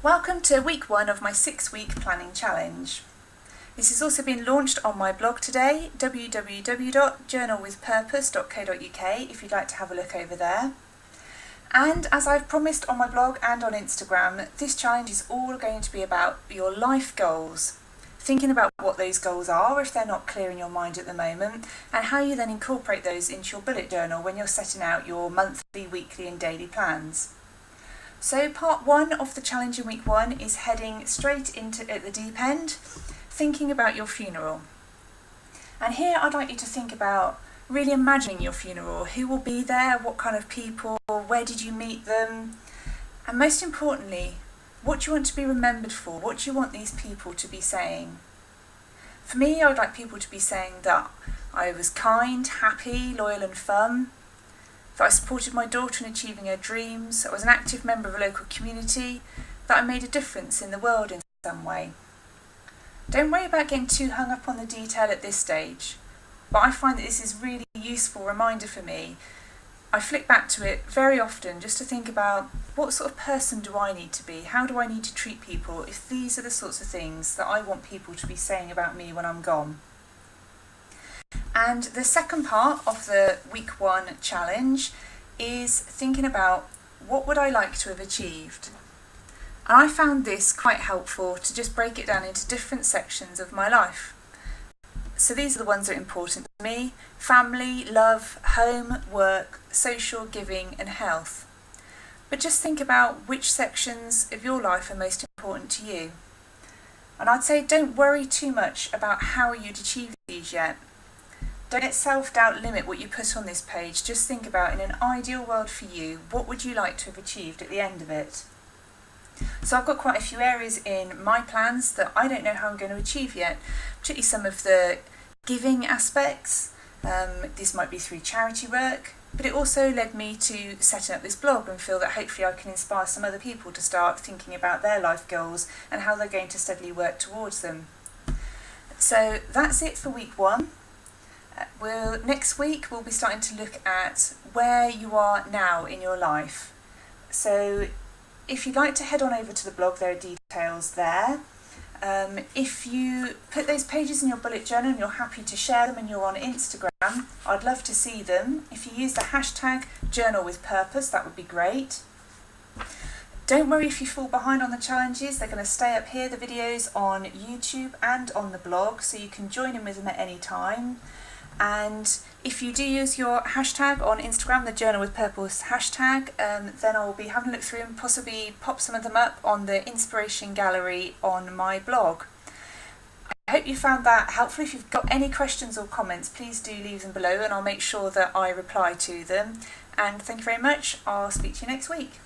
Welcome to week 1 of my 6-week planning challenge. This has also been launched on my blog today, www.journalwithpurpose.co.uk, if you'd like to have a look over there. And as I've promised on my blog and on Instagram, this challenge is all going to be about your life goals. Thinking about what those goals are if they're not clear in your mind at the moment, and how you then incorporate those into your bullet journal when you're setting out your monthly, weekly and daily plans. So part 1 of the challenge in week 1 is heading straight into at the deep end, thinking about your funeral. And here I'd like you to think about really imagining your funeral. Who will be there? What kind of people? Where did you meet them? And most importantly, what do you want to be remembered for? What do you want these people to be saying? For me, I would like people to be saying that I was kind, happy, loyal and fun, that I supported my daughter in achieving her dreams, I was an active member of a local community, that I made a difference in the world in some way. Don't worry about getting too hung up on the detail at this stage, but I find that this is a really useful reminder for me. I flick back to it very often just to think about what sort of person do I need to be, how do I need to treat people if these are the sorts of things that I want people to be saying about me when I'm gone. And the second part of the week 1 challenge is thinking about what would I like to have achieved. And I found this quite helpful to just break it down into different sections of my life. So these are the ones that are important to me: family, love, home, work, social, giving and health. But just think about which sections of your life are most important to you. And I'd say don't worry too much about how you'd achieve these yet. Don't let self-doubt limit what you put on this page. Just think about, in an ideal world for you, what would you like to have achieved at the end of it? So I've got quite a few areas in my plans that I don't know how I'm going to achieve yet, particularly some of the giving aspects. This might be through charity work, but it also led me to setting up this blog and feel that hopefully I can inspire some other people to start thinking about their life goals and how they're going to steadily work towards them. So that's it for week 1. Next week we'll be starting to look at where you are now in your life. So if you'd like to head on over to the blog, there are details there. If you put those pages in your bullet journal and you're happy to share them and you're on Instagram, I'd love to see them. If you use the hashtag journalwithpurpose, that would be great. Don't worry if you fall behind on the challenges, they're going to stay up here, the videos on YouTube and on the blog, so you can join in with them at any time. And if you do use your hashtag on Instagram, the Journal with Purpose hashtag, then I'll be having a look through and possibly pop some of them up on the inspiration gallery on my blog. I hope you found that helpful. If you've got any questions or comments, please do leave them below and I'll make sure that I reply to them. And thank you very much. I'll speak to you next week.